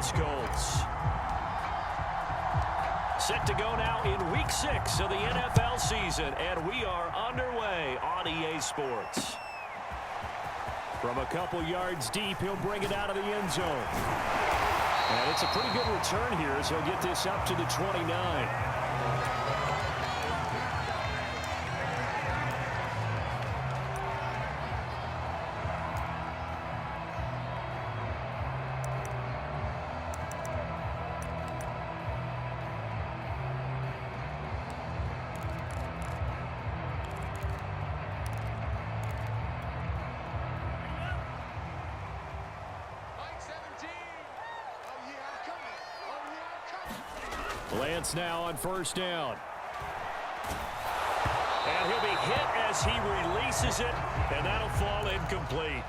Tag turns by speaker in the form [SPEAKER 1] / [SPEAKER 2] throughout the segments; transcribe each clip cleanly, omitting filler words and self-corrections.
[SPEAKER 1] Indianapolis Colts. Set to go now in Week 6 of the NFL season, and we are underway on EA Sports. From a couple yards deep, he'll bring it out of the end zone. And it's a pretty good return here as he'll get this up to the 29. Lance now on first down. And he'll be hit as he releases it, and that'll fall incomplete.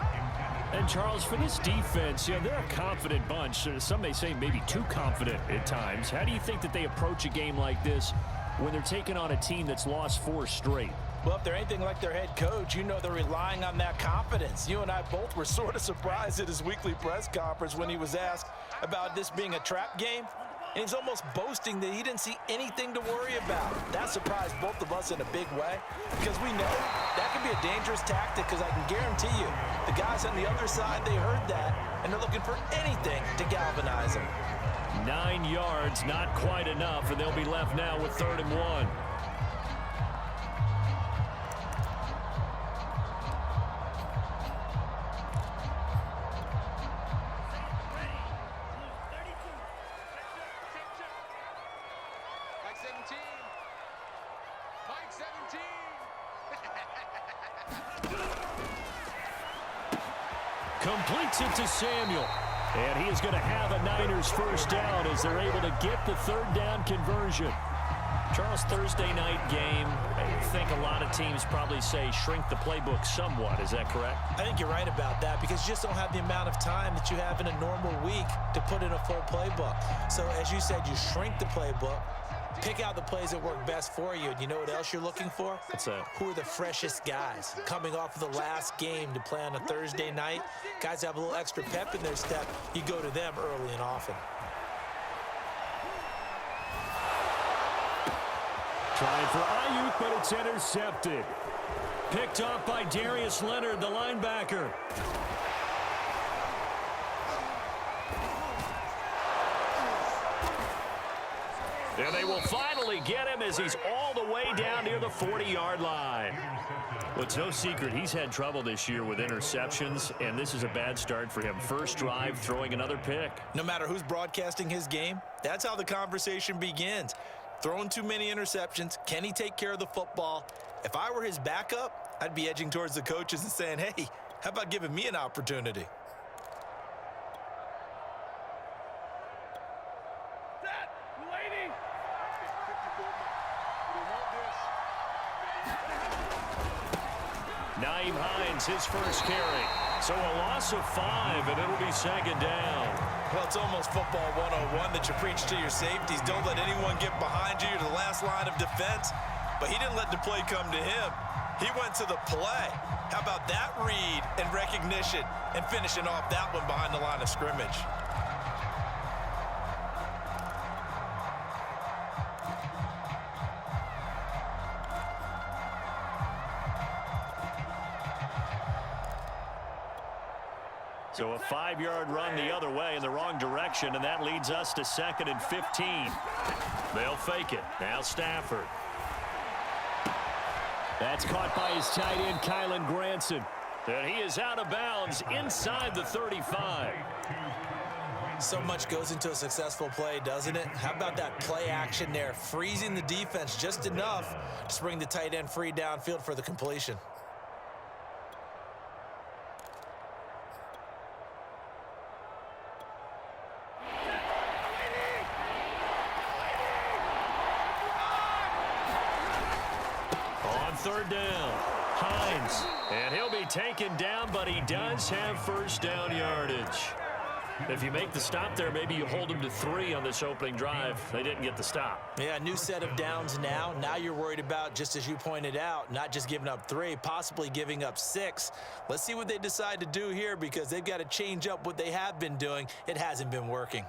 [SPEAKER 1] And, Charles, for this defense, you know, they're a confident bunch. Some may say maybe too confident at times. How do you think that they approach a game like this when they're taking on a team that's lost 4 straight?
[SPEAKER 2] Well, if they're anything like their head coach, you know they're relying on that confidence. You and I both were sort of surprised at his weekly press conference when he was asked about this being a trap game. And he's almost boasting that he didn't see anything to worry about. That surprised both of us in a big way because we know that can be a dangerous tactic because I can guarantee you the guys on the other side, they heard that, and they're looking for anything to galvanize them.
[SPEAKER 1] 9 yards, not quite enough, and they'll be left now with 3rd and 1. Completes it to Samuel. And he is going to have a Niners first down as they're able to get the 3rd down conversion. Charles, Thursday night game, I think a lot of teams probably say shrink the playbook somewhat. Is that correct?
[SPEAKER 2] I think you're right about that because you just don't have the amount of time that you have in a normal week to put in a full playbook. So, as you said, you shrink the playbook. Pick out the plays that work best for you. And you know what else you're looking for?
[SPEAKER 1] What's that?
[SPEAKER 2] Who are the freshest guys coming off of the last game to play on a Thursday night? Guys have a little extra pep in their step. You go to them early and often.
[SPEAKER 1] Trying for Ayuk, but it's intercepted. Picked off by Darius Leonard, the linebacker. And they will finally get him as he's all the way down near the 40-yard line. Well, it's no secret he's had trouble this year with interceptions, and this is a bad start for him. First drive, throwing another pick.
[SPEAKER 2] No matter who's broadcasting his game, that's how the conversation begins. Throwing too many interceptions, can he take care of the football? If I were his backup, I'd be edging towards the coaches and saying, hey, how about giving me an opportunity?
[SPEAKER 1] Naeem Hines, his first carry. So a loss of 5, and it'll be 2nd down.
[SPEAKER 2] Well, it's almost football 101 that you preach to your safeties. Don't let anyone get behind you to the last line of defense. But he didn't let the play come to him. He went to the play. How about that read and recognition and finishing off that one behind the line of scrimmage?
[SPEAKER 1] So a 5-yard run the other way in the wrong direction, and that leads us to 2nd and 15. They'll fake it. Now Stafford. That's caught by his tight end, Kylen Granson. And he is out of bounds inside the 35.
[SPEAKER 2] So much goes into a successful play, doesn't it? How about that play action there, freezing the defense just enough to bring the tight end free downfield for the completion.
[SPEAKER 1] On 3rd down, Hines. And he'll be taken down, but he does have first down yardage. If you make the stop there, maybe you hold them to 3 on this opening drive. They didn't get the stop.
[SPEAKER 2] Yeah, new set of downs now. Now you're worried about, just as you pointed out, not just giving up 3, possibly giving up 6. Let's see what they decide to do here because they've got to change up what they have been doing. It hasn't been working.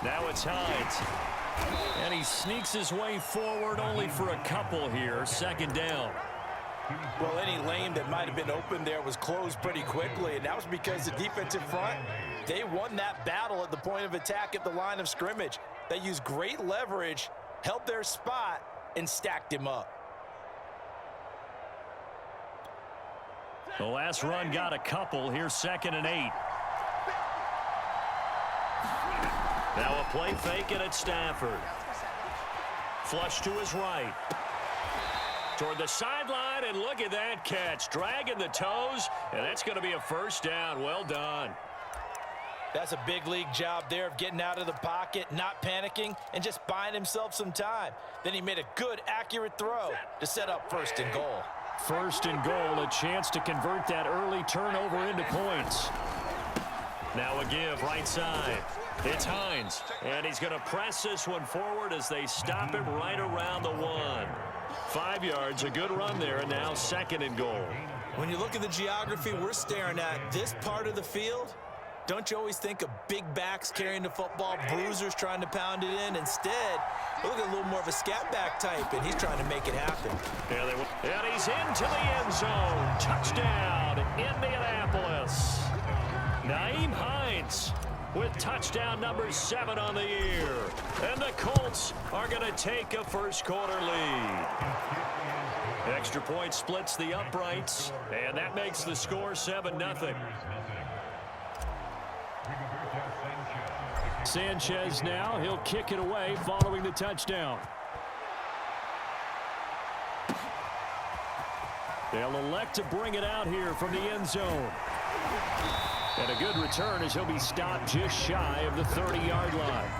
[SPEAKER 1] Now it's Hines. And he sneaks his way forward only for a couple here. Second down.
[SPEAKER 2] Well, any lane that might have been open there was closed pretty quickly, and that was because the defensive front, they won that battle at the point of attack at the line of scrimmage. They used great leverage, held their spot, and stacked him up.
[SPEAKER 1] The last run got a couple. Here's 2nd and 8. Now a play fake, and it's Stafford. Flush to his right. Toward the sideline, and look at that catch. Dragging the toes, and that's going to be a first down. Well done.
[SPEAKER 2] That's a big league job there of getting out of the pocket, not panicking, and just buying himself some time. Then he made a good, accurate throw to set up 1st and goal.
[SPEAKER 1] 1st and goal, a chance to convert that early turnover into points. Now a give, right side. It's Hines, and he's going to press this one forward as they stop him right around the 1. 5 yards, a good run there, and now 2nd and goal.
[SPEAKER 2] When you look at the geography we're staring at, this part of the field, don't you always think of big backs carrying the football, bruisers trying to pound it in? Instead, look at a little more of a scat back type, and he's trying to make it happen.
[SPEAKER 1] And he's into the end zone. Touchdown, Indianapolis. Nyheim Hines with touchdown number 7 on the year. And the Colts are going to take a first-quarter lead. Extra point splits the uprights, and that makes the score 7-0. Sanchez now, he'll kick it away following the touchdown. They'll elect to bring it out here from the end zone. And a good return as he'll be stopped just shy of the 30-yard line.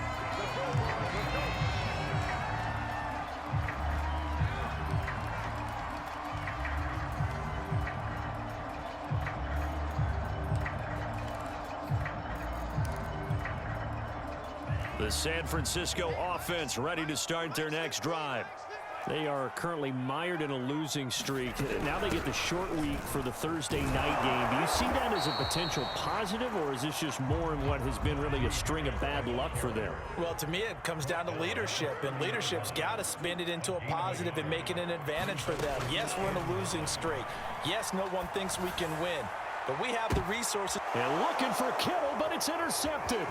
[SPEAKER 1] The San Francisco offense ready to start their next drive. They are currently mired in a losing streak. Now they get the short week for the Thursday night game. Do you see that as a potential positive, or is this just more in what has been really a string of bad luck for them?
[SPEAKER 2] Well, to me, it comes down to leadership, and leadership's got to spin it into a positive and make it an advantage for them. Yes, we're in a losing streak. Yes, no one thinks we can win, but we have the resources.
[SPEAKER 1] And looking for Kittle, but it's intercepted.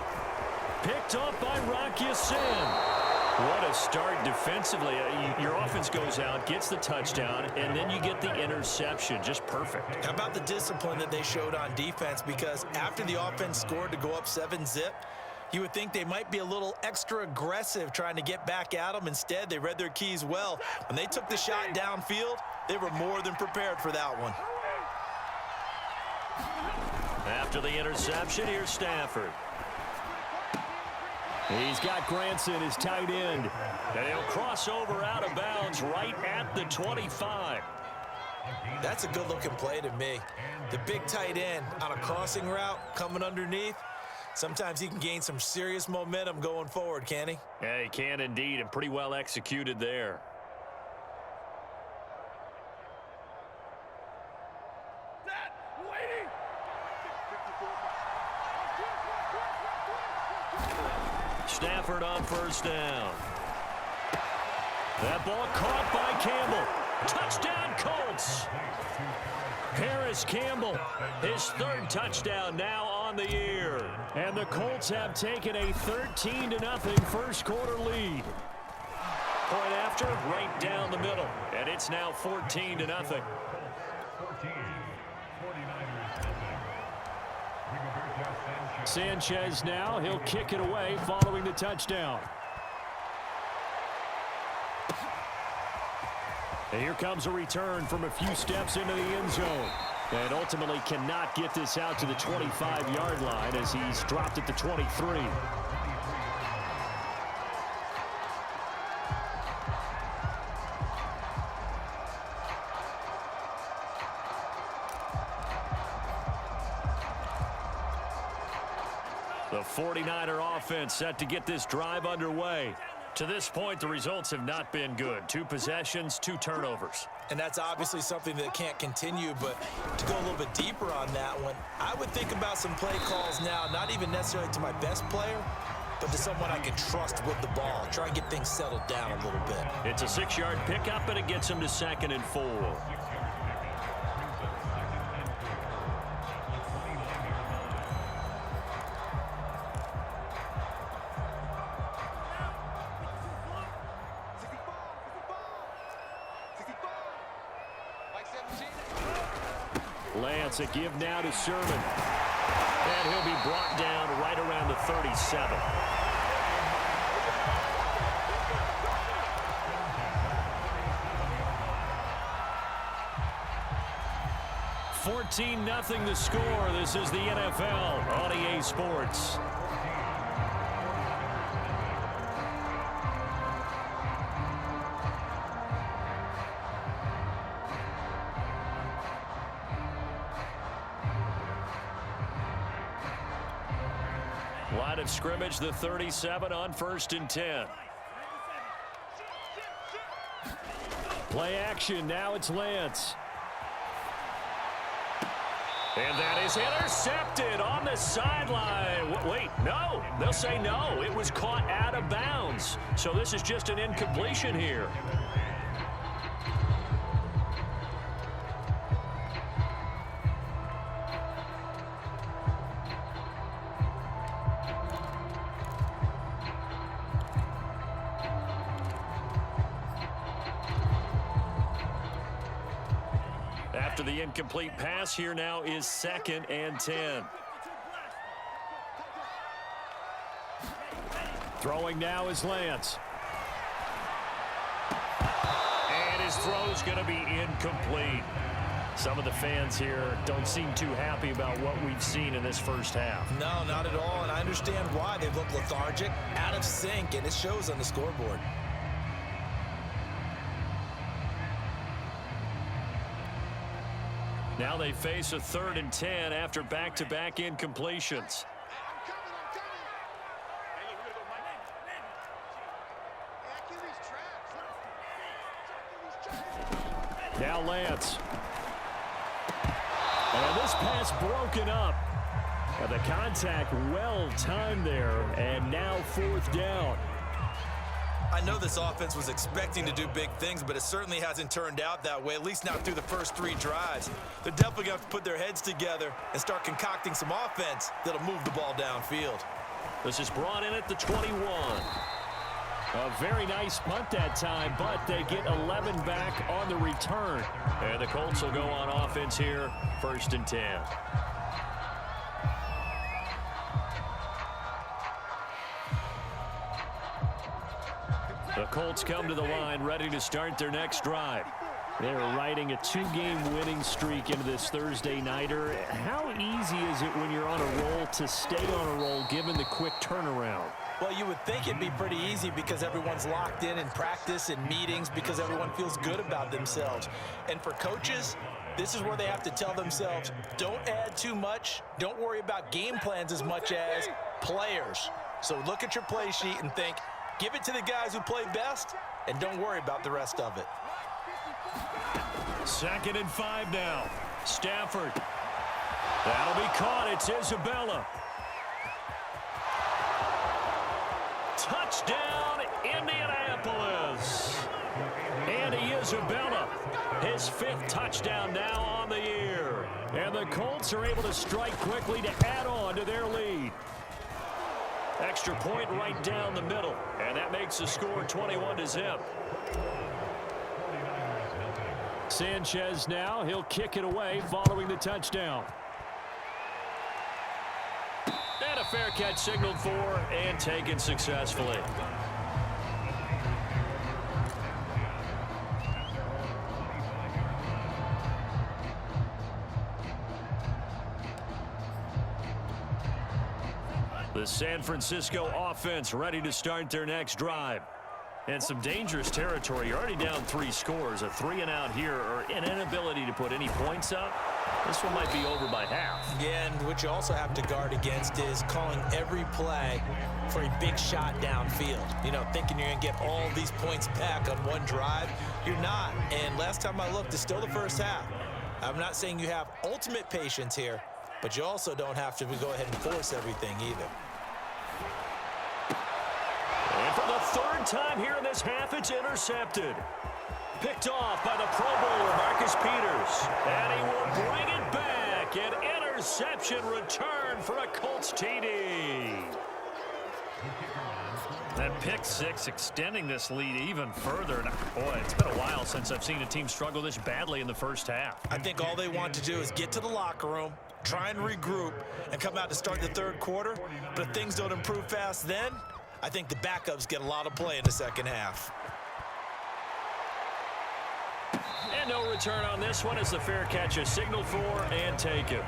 [SPEAKER 1] Picked up by Rocky Sin. What a start defensively. Your offense goes out, gets the touchdown, and then you get the interception. Just perfect.
[SPEAKER 2] How about the discipline that they showed on defense? Because after the offense scored to go up 7-zip, you would think they might be a little extra aggressive trying to get back at them. Instead, they read their keys well. When they took the shot downfield, they were more than prepared for that one.
[SPEAKER 1] After the interception, here's Stafford. He's got Granson, his tight end. And he'll cross over out of bounds right at the 25.
[SPEAKER 2] That's a good-looking play to me. The big tight end on a crossing route coming underneath. Sometimes he can gain some serious momentum going forward, can he?
[SPEAKER 1] Yeah, he can indeed, and pretty well executed there. Stafford on first down. That ball caught by Campbell. Touchdown, Colts. Harris Campbell, his 3rd touchdown now on the year. And the Colts have taken a 13-0 first-quarter lead. Point after, right down the middle. And it's now 14-0. Sanchez now, he'll kick it away following the touchdown. And here comes a return from a few steps into the end zone. And ultimately cannot get this out to the 25-yard line as he's dropped at the 23. The 49er offense set to get this drive underway. To this point, the results have not been good. 2 possessions, 2 turnovers.
[SPEAKER 2] And that's obviously something that can't continue, but to go a little bit deeper on that one, I would think about some play calls now, not even necessarily to my best player, but to someone I can trust with the ball. Try and get things settled down a little bit.
[SPEAKER 1] It's a 6-yard pickup, and it gets him to 2nd and 4. Lance, a give now to Sermon. And he'll be brought down right around the 37. (14-0) the score. This is the NFL on EA Sports. Line of scrimmage, the 37 on 1st and 10. Play action, now it's Lance. And that is intercepted on the sideline. Wait, no. They'll say no. It was caught out of bounds. So this is just an incompletion here. After the incomplete pass, here now is 2nd and 10. Throwing now is Lance. And his throw's going to be incomplete. Some of the fans here don't seem too happy about what we've seen in this first half.
[SPEAKER 2] No, not at all, and I understand why. They look lethargic, out of sync, and it shows on the scoreboard.
[SPEAKER 1] Now they face a 3rd and 10 after back-to-back incompletions. Now Lance. And this pass broken up. And the contact well timed there, and now 4th down.
[SPEAKER 2] I know this offense was expecting to do big things, but it certainly hasn't turned out that way, at least not through the first 3 drives. They're definitely going to have to put their heads together and start concocting some offense that'll move the ball downfield.
[SPEAKER 1] This is brought in at the 21. A very nice punt that time, but they get 11 back on the return. And the Colts will go on offense here, 1st and 10. The Colts come to the line, ready to start their next drive. They're riding a 2-game winning streak into this Thursday nighter. How easy is it when you're on a roll to stay on a roll given the quick turnaround?
[SPEAKER 2] Well, you would think it'd be pretty easy because everyone's locked in practice and meetings because everyone feels good about themselves. And for coaches, this is where they have to tell themselves, don't add too much. Don't worry about game plans as much as players. So look at your play sheet and think, give it to the guys who play best, and don't worry about the rest of it.
[SPEAKER 1] 2nd and 5 now. Stafford. That'll be caught. It's Isabella. Touchdown, Indianapolis. Andy Isabella, his 5th touchdown now on the year. And the Colts are able to strike quickly to add on to their lead. Extra point right down the middle, and that makes the score 21-0. Sanchez now, he'll kick it away following the touchdown. And a fair catch signaled for and taken successfully. The San Francisco offense ready to start their next drive. And some dangerous territory. You're already down 3 scores. A 3-and-out here, or an inability to put any points up. This one might be over by half.
[SPEAKER 2] Yeah, and what you also have to guard against is calling every play for a big shot downfield. You know, thinking you're going to get all these points back on one drive. You're not. And last time I looked, it's still the first half. I'm not saying you have ultimate patience here, but you also don't have to go ahead and force everything either.
[SPEAKER 1] And for the third time here in this half, it's intercepted. Picked off by the Pro Bowler, Marcus Peters. And he will bring it back. An interception return for a Colts TD.
[SPEAKER 3] That pick six extending this lead even further. And boy, it's been a while since I've seen a team struggle this badly in the first half.
[SPEAKER 2] I think all they want to do is get to the locker room, try and regroup, and come out to start the third quarter. But if things don't improve fast then, I think the backups get a lot of play in the second half.
[SPEAKER 1] And no return on this one as the fair catch is signaled for and taken.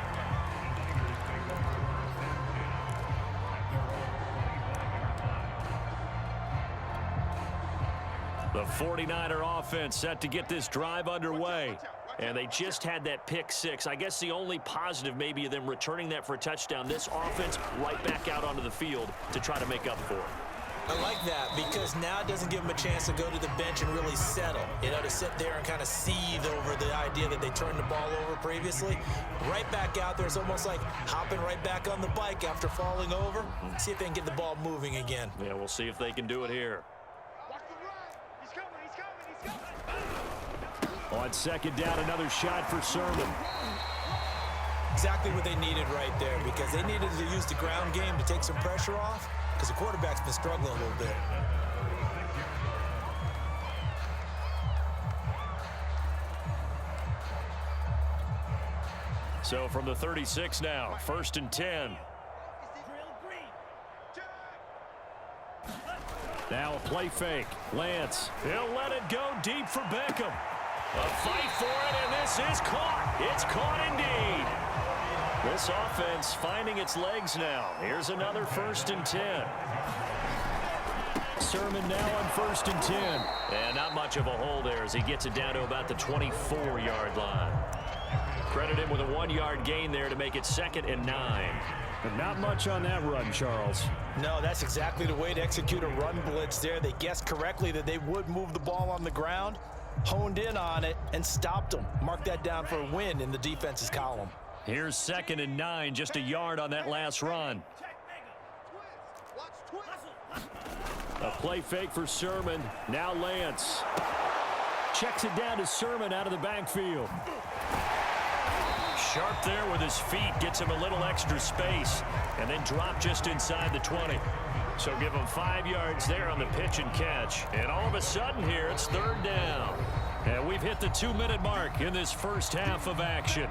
[SPEAKER 1] The 49er offense set to get this drive underway. And they just had that pick six. I guess the only positive maybe of them returning that for a touchdown. This offense right back out onto the field to try to make up for it.
[SPEAKER 2] I like that because now it doesn't give them a chance to go to the bench and really settle. You know, to sit there and kind of seethe over the idea that they turned the ball over previously. Right back out there. It's almost like hopping right back on the bike after falling over. See if they can get the ball moving again.
[SPEAKER 1] Yeah, we'll see if they can do it here. On second down, another shot for Sermon.
[SPEAKER 2] Exactly what they needed right there because they needed to use the ground game to take some pressure off because the quarterback's been struggling a little bit.
[SPEAKER 1] So from the 36 now, 1st and 10. Now a play fake. Lance, he'll let it go deep for Beckham. A fight for it, and this is caught. It's caught indeed. This offense finding its legs now. Here's another 1st and 10. Sermon now on 1st and 10. And not much of a hole there as he gets it down to about the 24-yard line. Credit him with a 1-yard gain there to make it 2nd and 9. But not much on that run, Charles.
[SPEAKER 2] No, that's exactly the way to execute a run blitz there. They guessed correctly that they would move the ball on the ground, honed in on it, and stopped them. Mark that down for a win in the defense's column.
[SPEAKER 1] Here's 2nd and 9, just a yard on that last run. A play fake for Sermon. Now Lance. Checks it down to Sermon out of the backfield. Sharp there with his feet. Gets him a little extra space. And then drop just inside the 20. So give him 5 yards there on the pitch and catch. And all of a sudden here, it's 3rd down. And we've hit the 2-minute mark in this first half of action.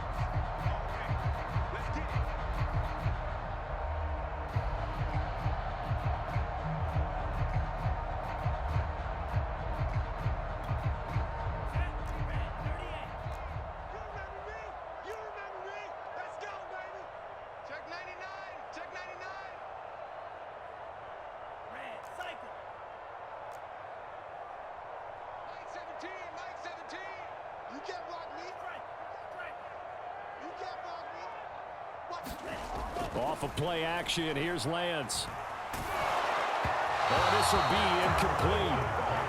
[SPEAKER 1] Off of play action, here's Lance. Oh, this will be incomplete.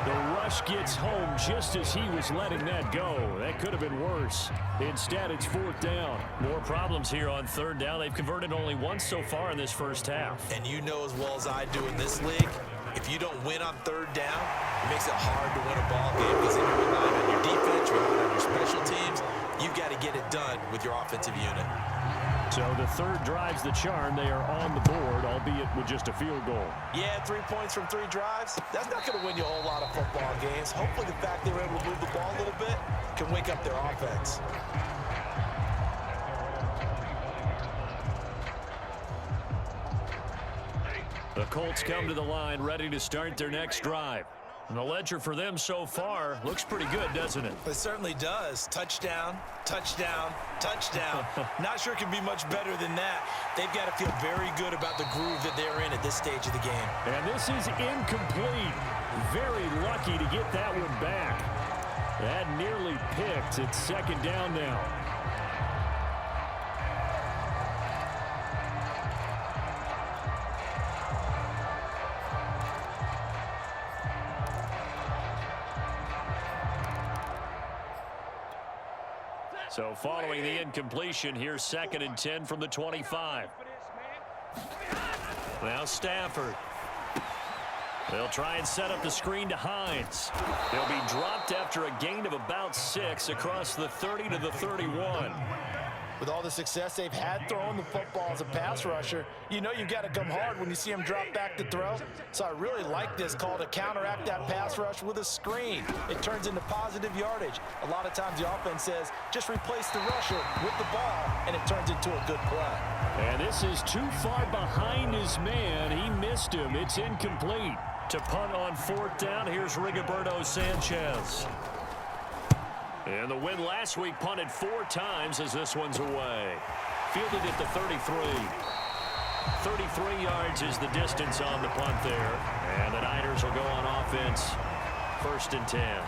[SPEAKER 1] The rush gets home just as he was letting that go. That could have been worse. Instead, it's 4th down. More problems here on 3rd down. They've converted only once so far in this first half.
[SPEAKER 2] And you know as well as I do in this league, if you don't win on 3rd down, it makes it hard to win a ball game because then you're relying on your defense, you're relying on your special teams. You've got to get it done with your offensive unit.
[SPEAKER 1] So the 3rd drives the charm. They are on the board, albeit with just a field goal.
[SPEAKER 2] Yeah, 3 points from 3 drives. That's not going to win you a whole lot of football games. Hopefully the fact they were able to move the ball a little bit can wake up their offense.
[SPEAKER 1] The Colts come to the line ready to start their next drive. And the ledger for them so far looks pretty good, doesn't it?
[SPEAKER 2] It certainly does. Touchdown, touchdown, touchdown. Not sure it can be much better than that. They've got to feel very good about the groove that they're in at this stage of the game.
[SPEAKER 1] And this is incomplete. Very lucky to get that one back. That nearly picked. It's 2nd down now. So following the incompletion, here's 2nd and 10 from the 25. Now Stafford. They'll try and set up the screen to Hines. He'll be dropped after a gain of about 6 across the 30 to the 31.
[SPEAKER 2] With all the success they've had throwing the football as a pass rusher, you know you've got to come hard when you see him drop back to throw. So I really like this call to counteract that pass rush with a screen. It turns into positive yardage. A lot of times the offense says, just replace the rusher with the ball, and it turns into a good play.
[SPEAKER 1] And this is too far behind his man. He missed him. It's incomplete. To punt on 4th down, here's Rigoberto Sanchez. And the win last week punted 4 times as this one's away. Fielded at the 33. 33 yards is the distance on the punt there. And the Niners will go on offense. 1st and 10.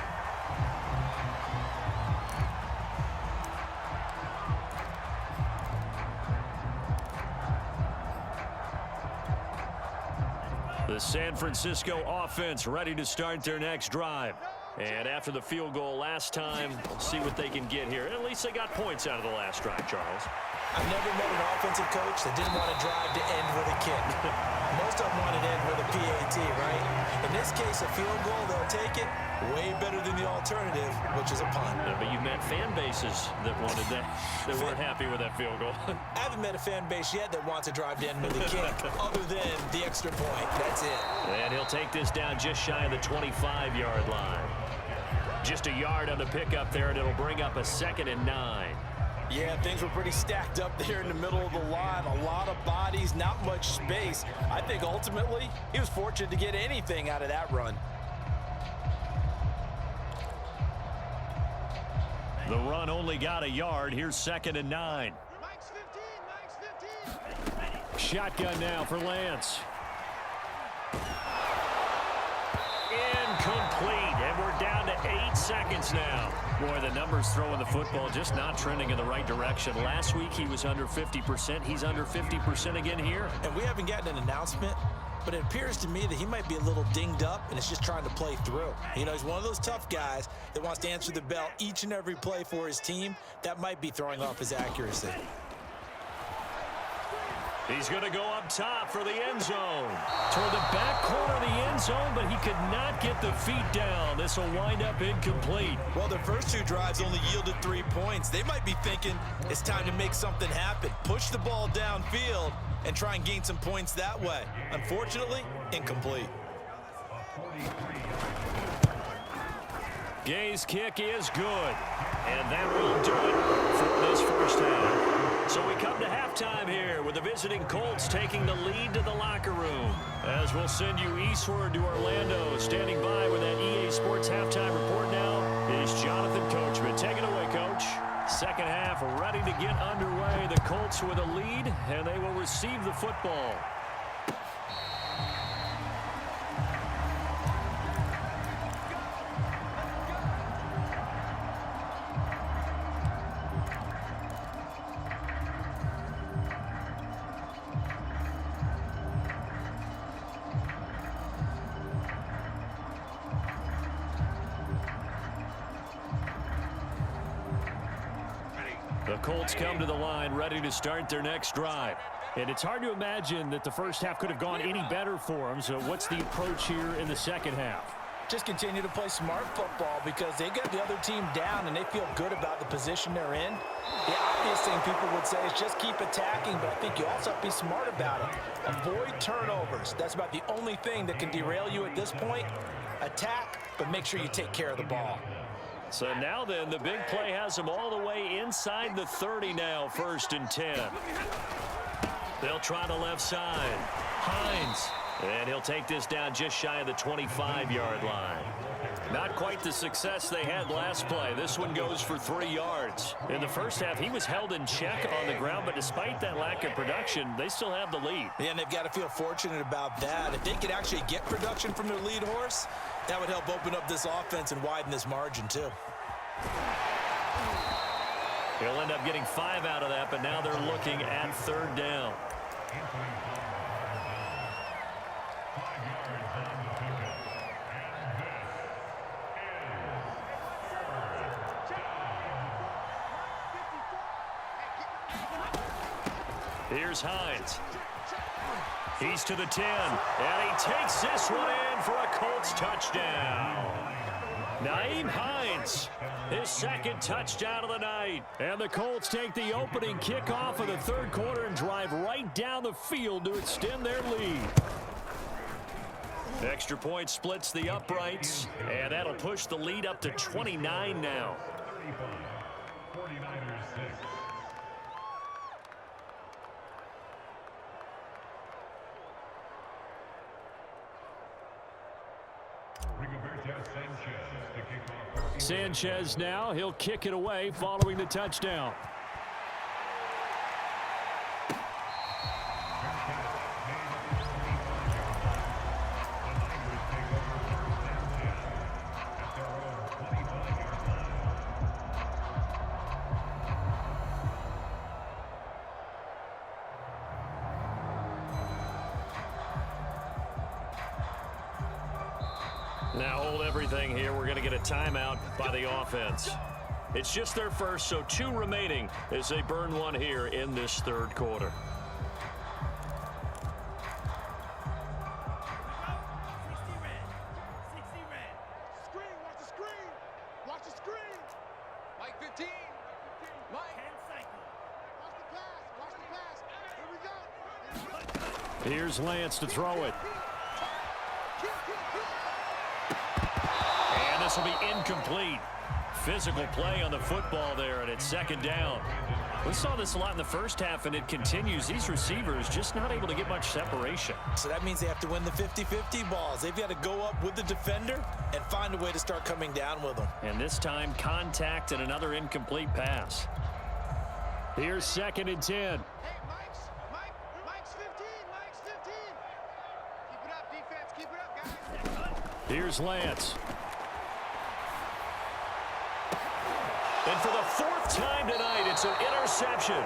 [SPEAKER 1] The San Francisco offense ready to start their next drive. And after the field goal last time, see what they can get here. At least they got points out of the last drive, Charles.
[SPEAKER 2] I've never met an offensive coach that didn't want to drive to end with a kick. Most of them want to end with a PAT, right? In this case, a field goal, they'll take it. Way better than the alternative, which is a punt.
[SPEAKER 1] But you met fan bases that wanted that, that weren't happy with that field goal.
[SPEAKER 2] I haven't met a fan base yet that wants to drive to end with a kick, other than the extra point. That's it.
[SPEAKER 1] And he'll take this down just shy of the 25-yard line. Just a yard on the pickup there, and it'll bring up a 2nd and 9.
[SPEAKER 2] Yeah, things were pretty stacked up there in the middle of the line. A lot of bodies, not much space. I think ultimately he was fortunate to get anything out of that run.
[SPEAKER 1] The run only got a yard. Here's 2nd and 9. Shotgun now for Lance. Incomplete, and we're down to 8 seconds now. Boy, the numbers throwing the football just not trending in the right direction. Last week he was under 50%. He's under 50% again here.
[SPEAKER 2] And we haven't gotten an announcement, but it appears to me that he might be a little dinged up and is just trying to play through. You know, he's one of those tough guys that wants to answer the bell each and every play for his team. That might be throwing off his accuracy.
[SPEAKER 1] He's going to go up top for the end zone. Toward the back corner of the end zone, but he could not get the feet down. This will wind up incomplete.
[SPEAKER 2] Well, their first 2 drives only yielded 3 points. They might be thinking it's time to make something happen. Push the ball downfield and try and gain some points that way. Unfortunately, incomplete.
[SPEAKER 1] Gay's kick is good. And that will do it for this first half. So we come to halftime here with the visiting Colts taking the lead to the locker room. As we'll send you eastward to Orlando. Standing by with that EA Sports halftime report now is Jonathan Coachman. Take it away, Coach. Second half ready to get underway. The Colts with a lead, and they will receive the football. The Colts come to the line ready to start their next drive. And it's hard to imagine that the first half could have gone any better for them. So what's the approach here in the second half?
[SPEAKER 2] Just continue to play smart football because they got the other team down and they feel good about the position they're in. The obvious thing people would say is just keep attacking, but I think you also have to be smart about it. Avoid turnovers. That's about the only thing that can derail you at this point. Attack, but make sure you take care of the ball.
[SPEAKER 1] So now then, the big play has them all the way inside the 30 now, 1st and 10. They'll try the left side. Hines. And he'll take this down just shy of the 25-yard line. Not quite the success they had last play. This one goes for 3 yards. In the first half, he was held in check on the ground, but despite that lack of production, they still have the lead.
[SPEAKER 2] Yeah, and they've got to feel fortunate about that. If they could actually get production from their lead horse, that would help open up this offense and widen this margin, too.
[SPEAKER 1] He'll end up getting 5 out of that, but now they're looking at 3rd down. Here's Hines. He's to the 10, and he takes this one in for a Colts touchdown. Nyheim Hines, his second touchdown of the night. And the Colts take the opening kickoff of the third quarter and drive right down the field to extend their lead. Extra point splits the uprights, and that'll push the lead up to 29 now. Sanchez now, he'll kick it away following the touchdown. Now hold everything here. We're going to get a timeout by the offense. It's just their first, so 2 remaining as they burn one here in this third quarter. Here's Lance to throw it. And this will be incomplete. Physical play on the football there, and it's second down. We saw this a lot in the first half, and it continues. These receivers just not able to get much separation.
[SPEAKER 2] So that means they have to win the 50-50 balls. They've got to go up with the defender and find a way to start coming down with them.
[SPEAKER 1] And this time, contact and another incomplete pass. Here's second and 10.
[SPEAKER 4] Hey, Mike's 15. Mike's 15. Keep it up, defense. Keep it up, guys.
[SPEAKER 1] Here's Lance. And for the 4th time tonight, it's an interception.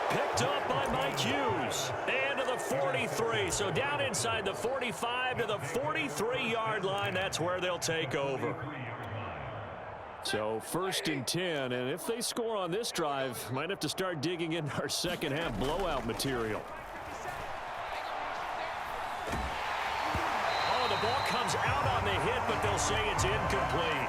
[SPEAKER 1] Picked up by Mike Hughes. And to the 43. So down inside the 45 to the 43-yard line. That's where they'll take over. So 1st and 10. And if they score on this drive, might have to start digging into our second half blowout material. Oh, the ball comes out on the hit, but they'll say it's incomplete.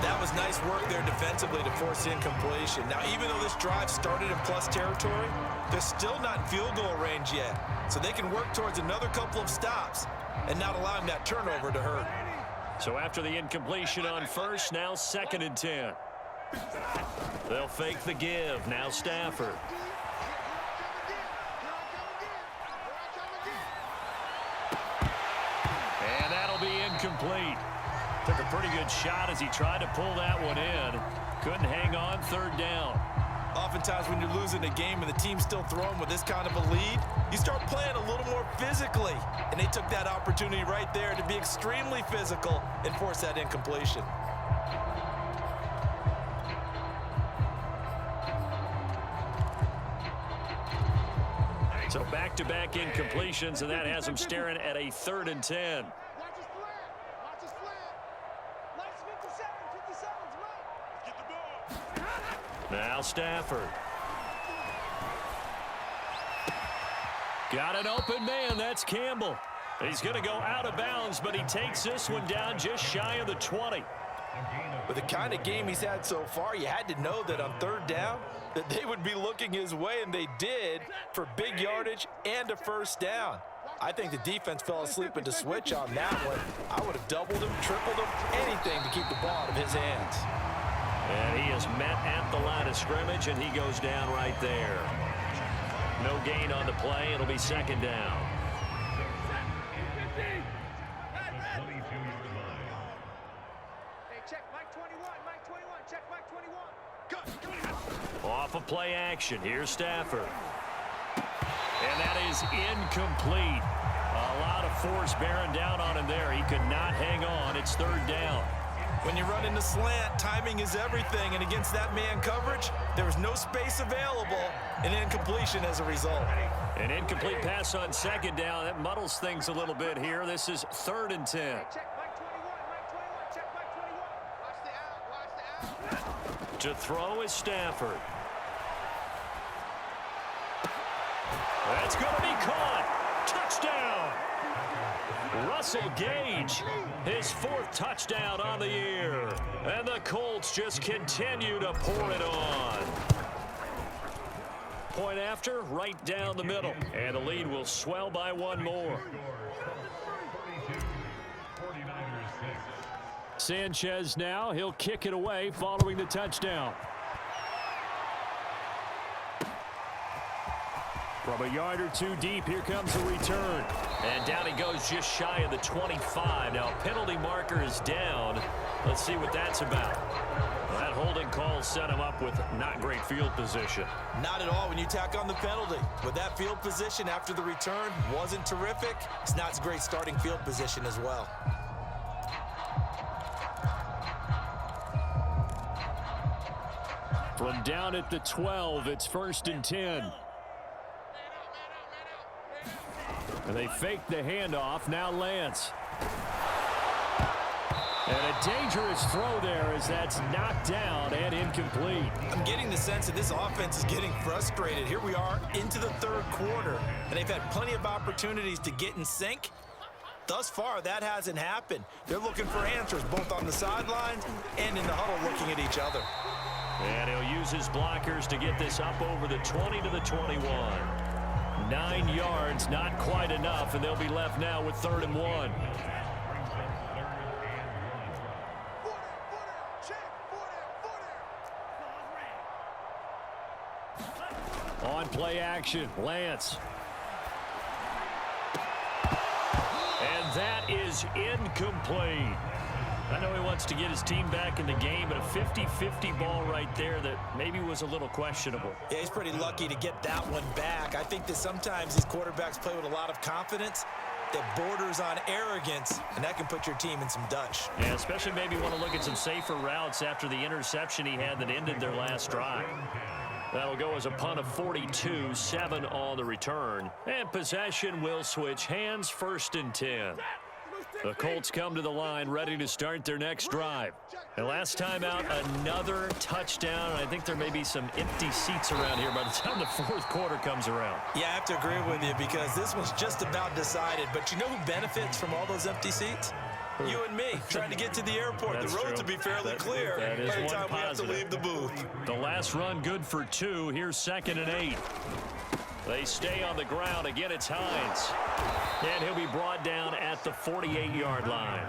[SPEAKER 2] That was nice work there defensively to force incompletion. Now, even though this drive started in plus territory, they're still not in field goal range yet. So they can work towards another couple of stops and not allowing that turnover to hurt.
[SPEAKER 1] So after the incompletion on first, now 2nd and 10. They'll fake the give. Now Stafford. And that'll be incomplete. Took a pretty good shot as he tried to pull that one in. Couldn't hang on, 3rd down.
[SPEAKER 2] Oftentimes when you're losing a game and the team's still throwing with this kind of a lead, you start playing a little more physically. And they took that opportunity right there to be extremely physical and force that incompletion.
[SPEAKER 1] So back-to-back incompletions, and that has them staring at a 3rd and 10. Now Stafford. Got an open man. That's Campbell. He's going to go out of bounds, but he takes this one down just shy of the 20.
[SPEAKER 2] With the kind of game he's had so far, you had to know that on 3rd down that they would be looking his way, and they did, for big yardage and a 1st down. I think the defense fell asleep at the switch on that one. I would have doubled him, tripled him, anything to keep the ball out of his hands.
[SPEAKER 1] And he is met at the line of scrimmage, and he goes down right there. No gain on the play. It'll be 2nd down.
[SPEAKER 4] Hey, check Mike 21. Mike 21. Check Mike 21.
[SPEAKER 1] Off of play action. Here's Stafford. And that is incomplete. A lot of force bearing down on him there. He could not hang on. It's 3rd down.
[SPEAKER 2] When you run in the slant, timing is everything, and against that man coverage, there was no space available, and incompletion as a result.
[SPEAKER 1] An incomplete pass on 2nd down. That muddles things a little bit here. This is 3rd and 10.
[SPEAKER 4] Check Mike 21. Mike 21. Check Mike 21. Watch the out. Watch the out.
[SPEAKER 1] To throw is Stafford. That's going to be caught. Touchdown! Russell Gage, his 4th touchdown on the year. And the Colts just continue to pour it on. Point after, right down the middle. And the lead will swell by 1 more. Sanchez now, he'll kick it away following the touchdown. From a yard or 2 deep, here comes the return. And down he goes just shy of the 25. Now, penalty marker is down. Let's see what that's about. That holding call set him up with not great field position.
[SPEAKER 2] Not at all when you tack on the penalty. With that field position after the return wasn't terrific. It's not great starting field position as well.
[SPEAKER 1] From down at the 12, it's 1st and 10. And they fake the handoff. Now Lance. And a dangerous throw there as that's knocked down and incomplete.
[SPEAKER 2] I'm getting the sense that this offense is getting frustrated. Here we are into the 3rd quarter, and they've had plenty of opportunities to get in sync. Thus far, that hasn't happened. They're looking for answers both on the sidelines and in the huddle looking at each other.
[SPEAKER 1] And he'll use his blockers to get this up over the 20 to the 21. 9 yards, not quite enough, and they'll be left now with 3rd and 1. On play action, Lance. And that is incomplete. I know he wants to get his team back in the game, but a 50-50 ball right there that maybe was a little questionable.
[SPEAKER 2] Yeah, he's pretty lucky to get that one back. I think that sometimes these quarterbacks play with a lot of confidence that borders on arrogance, and that can put your team in some Dutch.
[SPEAKER 1] Yeah, especially maybe want to look at some safer routes after the interception he had that ended their last drive. That'll go as a punt of 42, 7 on the return. And possession will switch hands, 1st and 10. The Colts come to the line ready to start their next drive. And last time out, another touchdown. I think there may be some empty seats around here by the time the 4th quarter comes around.
[SPEAKER 2] Yeah, I have to agree with you because this one's just about decided. But you know who benefits from all those empty seats? You and me, trying to get to the airport. The roads will be fairly clear by the time we have to leave the booth.
[SPEAKER 1] The last run good for 2. Here's 2nd and 8. They stay on the ground. Again, it's Hines. And he'll be brought down at the 48-yard line.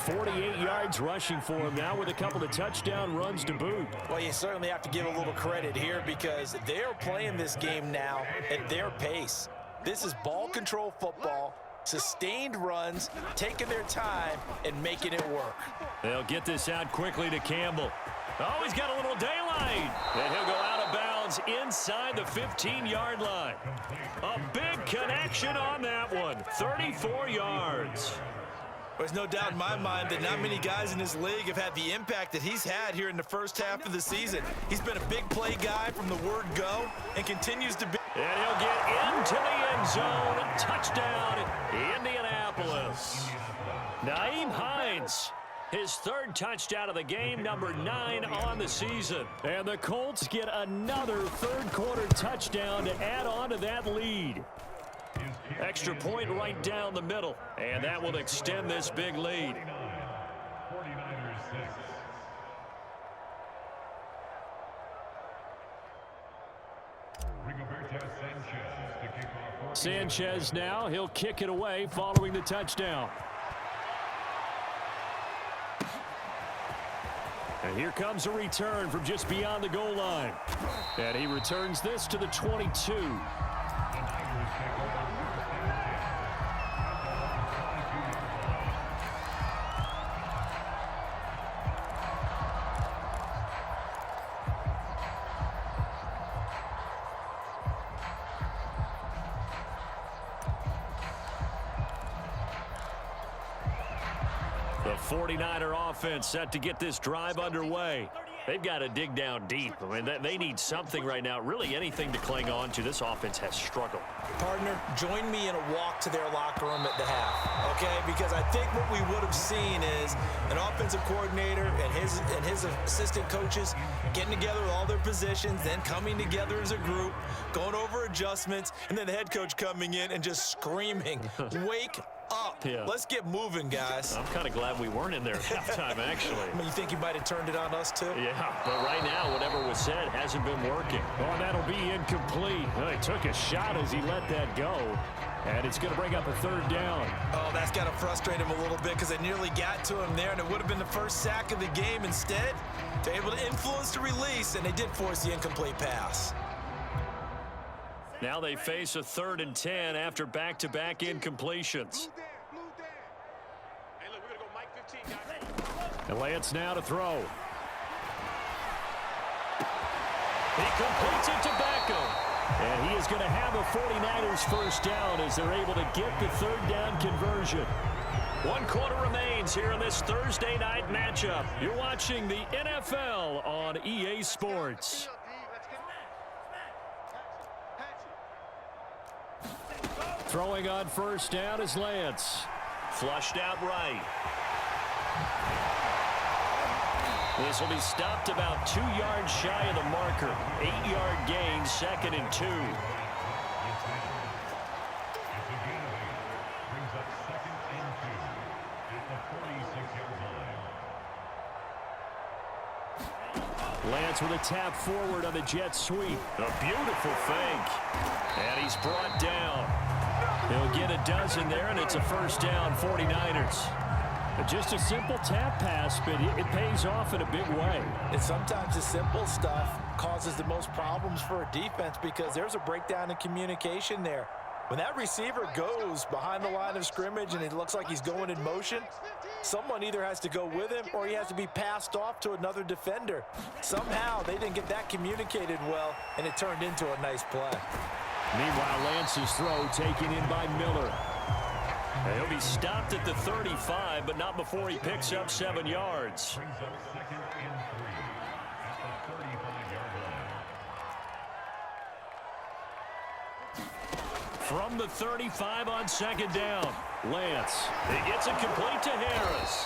[SPEAKER 1] 48 yards rushing for him now with a couple of touchdown runs to boot.
[SPEAKER 2] Well, you certainly have to give a little credit here because they're playing this game now at their pace. This is ball control football, sustained runs, taking their time, and making it work.
[SPEAKER 1] They'll get this out quickly to Campbell. Oh, he's got a little daylight. And he'll go out of bounds inside the 15-yard line. A big connection on that one. 34 yards.
[SPEAKER 2] There's no doubt in my mind that not many guys in this league have had the impact that he's had here in the first half of the season. He's been a big play guy from the word go and continues to be.
[SPEAKER 1] And he'll get into the end zone. Touchdown, Indianapolis. Nyheim Hines. His 3rd touchdown of the game, number 9 on the season. And the Colts get another 3rd quarter touchdown to add on to that lead. Extra point right down the middle. And that will extend this big lead. Sanchez now, he'll kick it away following the touchdown. And here comes a return from just beyond the goal line. And he returns this to the 22. The 49er offense set to get this drive underway. They've got to dig down deep. I mean, they need something right now, really anything to cling on to. This offense has struggled.
[SPEAKER 2] Partner, join me in a walk to their locker room at the half. okay? Because I think what we would have seen is an offensive coordinator and his assistant coaches getting together with all their positions, then coming together as a group, going over adjustments, and then the head coach coming in and just screaming, wake up.
[SPEAKER 3] Yeah.
[SPEAKER 2] Let's get moving, guys.
[SPEAKER 3] I'm kind of glad we weren't in there at halftime, actually.
[SPEAKER 2] I mean, you think he might have turned it on us, too?
[SPEAKER 3] Yeah, but right now, whatever was said hasn't been working.
[SPEAKER 1] Oh, that'll be incomplete. Oh, he took a shot as he let that go. And it's going to bring up a third down.
[SPEAKER 2] Oh, that's got to frustrate him a little bit because they nearly got to him there, and it would have been the first sack of the game. Instead, they're able to influence the release, and they did force the incomplete pass.
[SPEAKER 3] Now they face a 3rd and 10 after back-to-back incompletions.
[SPEAKER 4] Hey, look, we're going to go Mike 15, guys.
[SPEAKER 1] And Lance now to throw.
[SPEAKER 3] He completes it to Beckham.
[SPEAKER 1] And he is going to have a 49ers first down as they're able to get the third down conversion.
[SPEAKER 3] 1 quarter remains here in this Thursday night matchup. You're watching the NFL on EA Sports.
[SPEAKER 1] Throwing on first down is Lance.
[SPEAKER 3] Flushed out right. This will be stopped about 2 yards shy of the marker. 8-yard gain, 2nd and 2.
[SPEAKER 1] Lance with a tap forward on the jet sweep.
[SPEAKER 3] A beautiful fake. And he's brought down.
[SPEAKER 1] He'll get a dozen there, and it's a first down, 49ers. Just a simple tap pass, but it pays off in a big way.
[SPEAKER 2] And sometimes the simple stuff causes the most problems for a defense because there's a breakdown in communication there. When that receiver goes behind the line of scrimmage and it looks like he's going in motion, someone either has to go with him or he has to be passed off to another defender. Somehow they didn't get that communicated well, and it turned into a nice play.
[SPEAKER 1] Meanwhile, Lance's throw taken in by Miller.
[SPEAKER 3] He'll be stopped at the 35, but not before he picks up 7 yards.
[SPEAKER 1] From the 35 on 2nd down, Lance.
[SPEAKER 3] He gets it complete to Harris.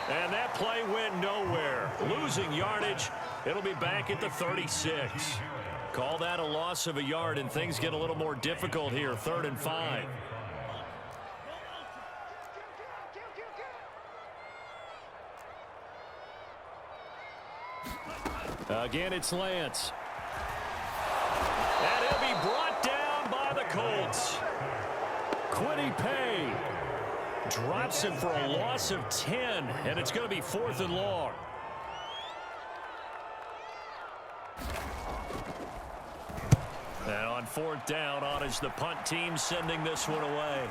[SPEAKER 3] And that play went nowhere. Losing yardage. It'll be back at the 36. Call that a loss of a yard, and things get a little more difficult here. 3rd and 5.
[SPEAKER 1] Again, it's Lance.
[SPEAKER 3] And he'll be brought down by the Colts.
[SPEAKER 1] Quiddy Pay drops him for a loss of 10, and it's going to be 4th and long.
[SPEAKER 3] And on 4th down, on is the punt team sending this one away.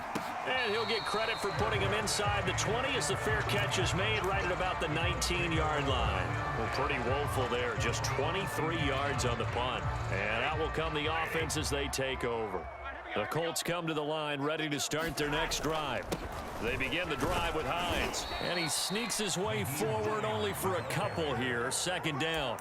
[SPEAKER 3] And he'll get credit for putting him inside the 20 as the fair catch is made right at about the 19-yard line. Well, pretty woeful there, just 23 yards on the punt. And out will come the offense as they take over. The Colts come to the line ready to start their next drive. They begin the drive with Hines.
[SPEAKER 1] And he sneaks his way forward only for a couple here. 2nd down.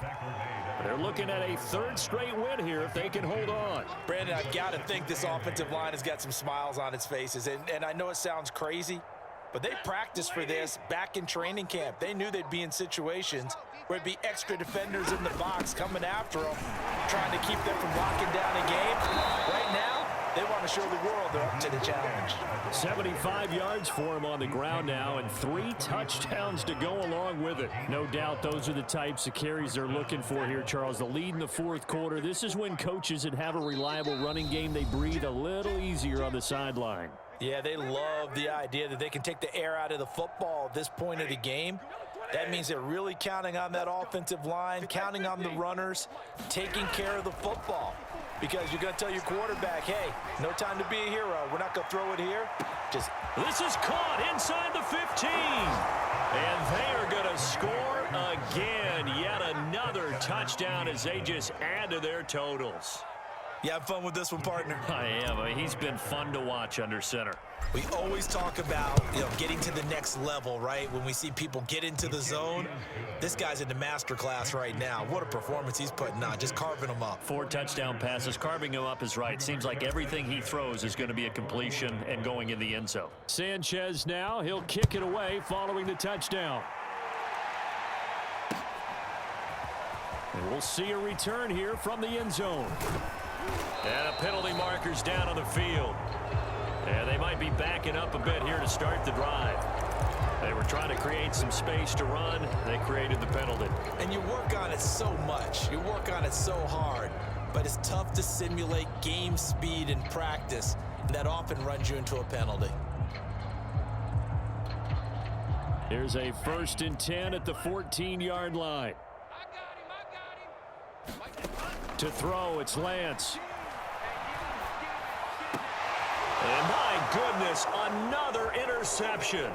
[SPEAKER 1] They're looking at a 3rd straight win here if they can hold on.
[SPEAKER 2] Brandon, I've got to think this offensive line has got some smiles on its faces. And I know it sounds crazy, but they practiced for this back in training camp. They knew they'd be in situations where it'd be extra defenders in the box coming after them, trying to keep them from locking down a game. Right now, they want to show the world they're up to the challenge.
[SPEAKER 1] 75 yards for him on the ground now, and 3 touchdowns to go along with it. No doubt those are the types of carries they're looking for here, Charles. The lead in the 4th quarter. This is when coaches that have a reliable running game, they breathe a little easier on the sideline.
[SPEAKER 2] Yeah, they love the idea that they can take the air out of the football at this point of the game. That means they're really counting on that offensive line, counting on the runners, taking care of the football. Because you're going to tell your quarterback, hey, no time to be a hero. We're not going to throw it here. Just
[SPEAKER 3] This is caught inside the 15. And they are going to score again. Yet another touchdown as they just add to their totals.
[SPEAKER 2] You have fun with this one, partner?
[SPEAKER 3] I am. He's been fun to watch under center.
[SPEAKER 2] We always talk about, getting to the next level, right? When we see people get into the zone, this guy's in the master class right now. What a performance he's putting on, just carving them up.
[SPEAKER 3] 4 touchdown passes. Carving him up is right. Seems like everything he throws is going to be a completion and going in the end zone.
[SPEAKER 1] Sanchez now. He'll kick it away following the touchdown. And we'll see a return here from the end zone.
[SPEAKER 3] And a penalty marker's down on the field. And they might be backing up a bit here to start the drive. They were trying to create some space to run. They created the penalty.
[SPEAKER 2] And you work on it so much. You work on it so hard. But it's tough to simulate game speed in practice. And that often runs you into a penalty.
[SPEAKER 1] Here's a 1st and 10 at the 14-yard line. To throw, it's Lance. And my goodness, another interception.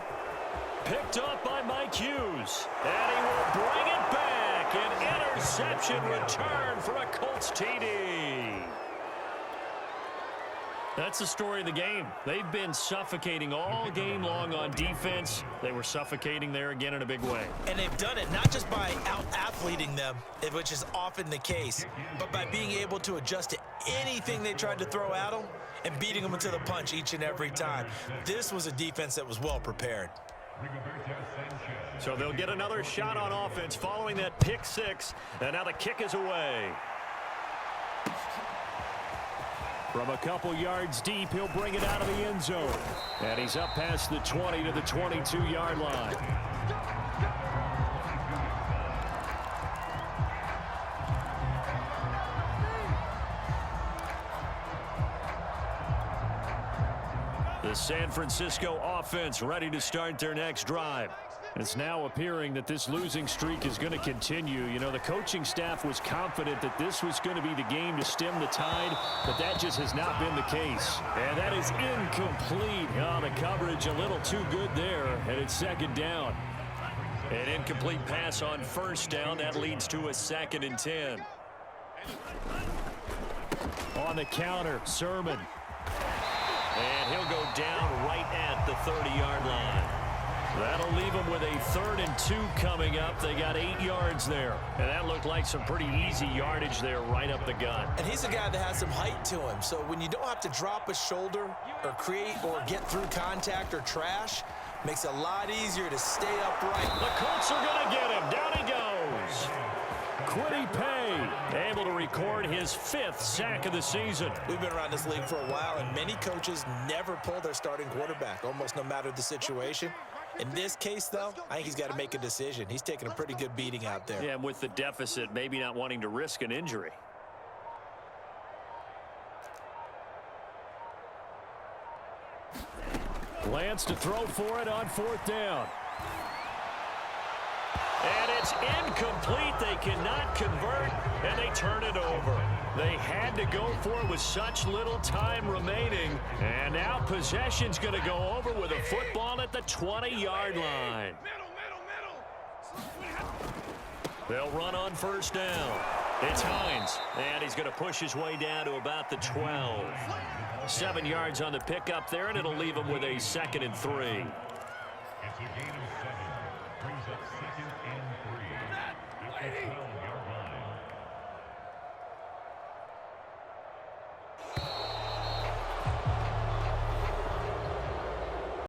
[SPEAKER 1] Picked up by Mike Hughes. And he will bring it back. An interception return for a Colts TD. That's the story of the game. They've been suffocating all game long on defense. They were suffocating there again in a big way.
[SPEAKER 2] And they've done it not just by out-athleting them, which is often the case, but by being able to adjust to anything they tried to throw at them and beating them into the punch each and every time. This was a defense that was well prepared.
[SPEAKER 3] So they'll get another shot on offense following that pick 6. And now the kick is away.
[SPEAKER 1] From a couple yards deep, he'll bring it out of the end zone. And he's up past the 20 to the 22-yard line. The San Francisco offense ready to start their next drive. It's now appearing that this losing streak is going to continue. You know, the coaching staff was confident that this was going to be the game to stem the tide, but that just has not been the case. And that is incomplete. Oh, the coverage a little too good there, and it's 2nd down.
[SPEAKER 3] An incomplete pass on 1st down. That leads to a 2nd and 10.
[SPEAKER 1] On the counter, Sermon.
[SPEAKER 3] And he'll go down right at the 30-yard line.
[SPEAKER 1] That'll leave them with a 3rd and 2 coming up. They got 8 yards there.
[SPEAKER 3] And that looked like some pretty easy yardage there right up the gut.
[SPEAKER 2] And he's a guy that has some height to him. So when you don't have to drop a shoulder or create or get through contact or trash, makes it a lot easier to stay upright.
[SPEAKER 3] The Colts are going to get him. Down he goes.
[SPEAKER 1] Kwity Paye able to record his 5th sack of the season.
[SPEAKER 2] We've been around this league for a while, and many coaches never pull their starting quarterback, almost no matter the situation. In this case, though, I think he's got to make a decision. He's taking a pretty good beating out there.
[SPEAKER 3] Yeah, and with the deficit, maybe not wanting to risk an injury.
[SPEAKER 1] Lance to throw for it on 4th down.
[SPEAKER 3] And it's incomplete. They cannot convert, and they turn it over. They had to go for it with such little time remaining. And now possession's going to go over with a football at the 20-yard line. They'll run on 1st down. It's Hines, and he's going to push his way down to about the 12. 7 yards on the pickup there, and it'll leave him with a 2nd and 3.
[SPEAKER 5] It's a gain of 7. Brings up 2nd and 3. At the 12.